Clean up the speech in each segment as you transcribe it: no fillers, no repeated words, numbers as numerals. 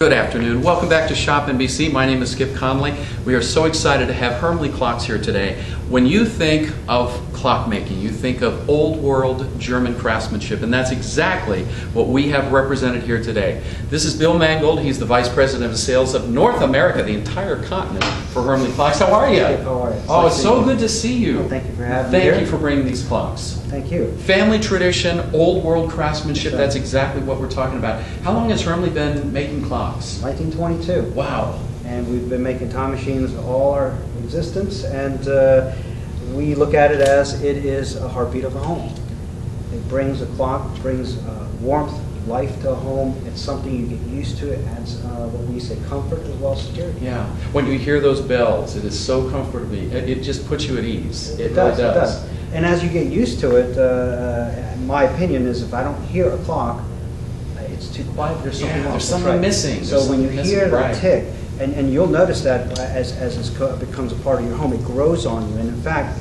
Good afternoon. Welcome back to Shop NBC. My name is Skip Conley. We are so excited to have Hermle Clocks here today. When you think of clockmaking, you think of old world German craftsmanship, and that's exactly what we have represented here today. This is Bill Mangold. He's the Vice President of Sales of North America, the entire continent, for Hermle Clocks. How are you? How are you? Oh, it's so good to see you. Well, thank you for having me Thank here. you for bringing these clocks. Thank you. Family tradition, old world craftsmanship, That's right. that's exactly what we're talking about. How long has Hermle been making clocks? 1922. Wow. And we've been making time machines all our existence, and we look at it as it is a heartbeat of a home. It brings a clock, brings warmth, life to a home. It's something you get used to. It adds what we say comfort as well as security. Yeah. When you hear those bells, it is so comfortable. It just puts you at ease. It really does. It does. And as you get used to it, my opinion is if I don't hear a clock, it's too quiet. There's something wrong. There's something missing. So when you hear the tick, and you'll notice that as it becomes a part of your home, it grows on you. And in fact,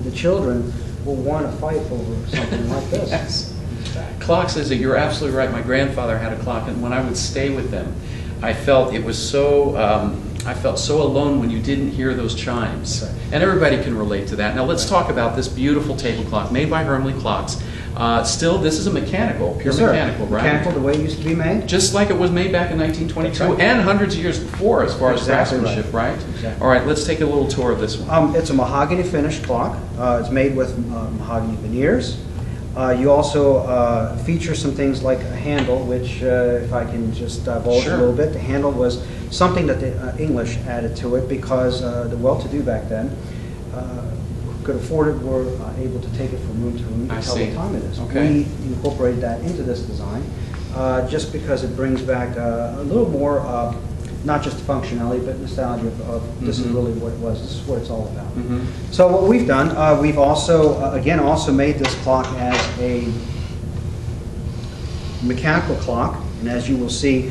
the children will want to fight over something like this. Yes. Clocks, you're absolutely right. My grandfather had a clock, and when I would stay with them, I felt it was so. I felt so alone when you didn't hear those chimes. Right. And everybody can relate to that. Now let's talk about this beautiful table clock made by Hermle Clocks. Still, this is a mechanical, pure mechanical, right? Mechanical, the way it used to be made. Just like it was made back in 1922 Right. and hundreds of years before as far as Exactly craftsmanship, right? Exactly. All right, let's take a little tour of this one. It's a mahogany finished clock. It's made with mahogany veneers. You also feature some things like a handle, which if I can just divulge Sure. a little bit, the handle was something that the English added to it because the well-to-do back then could afford it, were able to take it from room to room to tell what time it is. Okay. We incorporated that into this design just because it brings back a little more, not just functionality, but nostalgia of this is really what it was, this is what it's all about. So what we've done, we've also, again, also made this clock as a mechanical clock, and as you will see,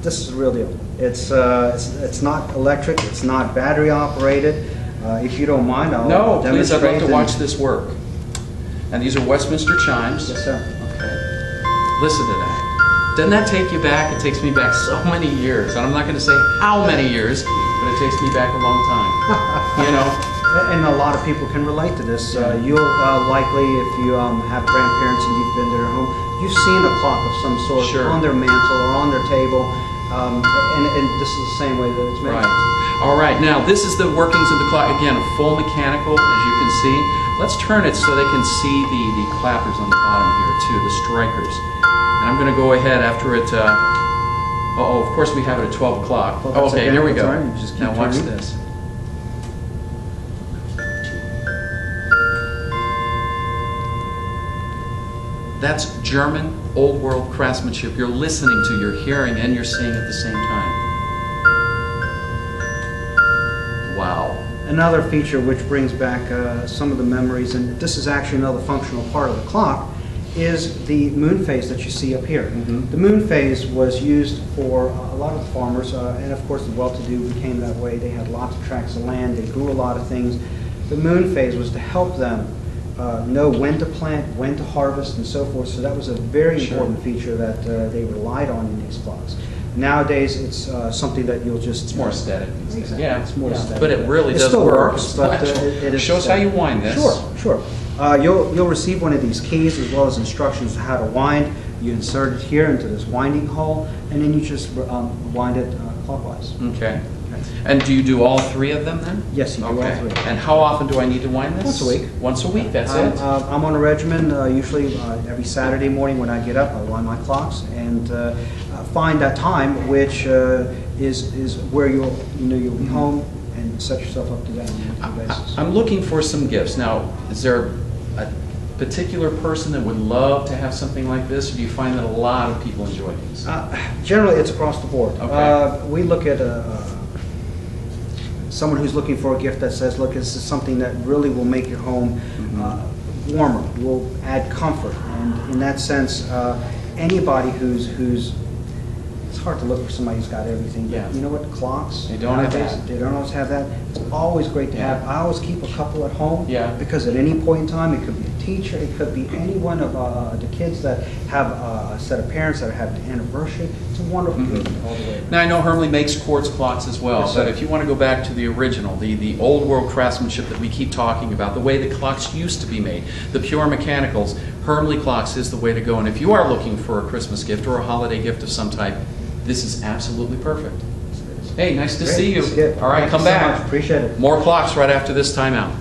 this is the real deal. It's not electric, it's not battery operated. If you don't mind, I'll No, please, I'd love to demonstrate watch this work. And these are Westminster chimes. Yes, sir. Okay. Listen to that. Doesn't that take you back? It takes me back so many years. And I'm not going to say how many years, but it takes me back a long time. You know? And a lot of people can relate to this. You'll likely, if you have grandparents and you've been to their home, you've seen a clock of some sort on their mantle or on their table. And this is the same way that it's made. Right. All right, now this is the workings of the clock. Again, a full mechanical, as you can see. Let's turn it so they can see the clappers on the bottom here too, the strikers. And I'm going to go ahead after it. Uh-oh, of course we have it at 12 o'clock. Well, okay, here we go. Right. Just keep Now watch turning. this. That's German old world craftsmanship. You're listening to, you're hearing, and you're seeing at the same time. Wow. Another feature which brings back some of the memories, and this is actually another functional part of the clock, is the moon phase that you see up here. The moon phase was used for a lot of the farmers, and of course the well-to-do became that way. They had lots of tracts of land, they grew a lot of things. The moon phase was to help them know when to plant, when to harvest, and so forth. So that was a very important feature that they relied on in these clocks. Nowadays, it's something that you'll just... It's more aesthetic. Exactly. Yeah, it's more aesthetic. But it really does still work. works, but it is... Show us how you wind this. Sure. You'll receive one of these keys as well as instructions on how to wind. You insert it here into this winding hole, and then you just wind it clockwise. Okay. And do you do all three of them then? Yes, you do all three. And how often do I need to wind this? Once a week. Once a week, that's it? I'm on a regimen, usually every Saturday morning when I get up, I wind my clocks and find that time which is where you'll be home and set yourself up to that on a weekly basis. I'm looking for some gifts. Now, is there a particular person that would love to have something like this, or do you find that a lot of people enjoy these? Generally, it's across the board. Okay. We look at someone who's looking for a gift that says, look, this is something that really will make your home warmer, will add comfort. And in that sense, anybody who's hard to look for somebody who's got everything. But Yeah. you know what? Clocks, They don't have nowadays, that. they don't always have that. It's always great to Yeah. have. I always keep a couple at home. Yeah. Because at any point in time, it could be a teacher, it could be any one of the kids that have a set of parents that have the anniversary. It's a wonderful gift all the way around. Now, I know Hermley makes quartz clocks as well, Yes, but sir. if you want to go back to the original, the old world craftsmanship that we keep talking about, the way the clocks used to be made, the pure mechanicals, Hermley clocks is the way to go. And if you are looking for a Christmas gift or a holiday gift of some type, this is absolutely perfect. Hey, nice to Great. see you. Skip. All right, Thank come you so back. much. Appreciate it. More clocks right after this timeout.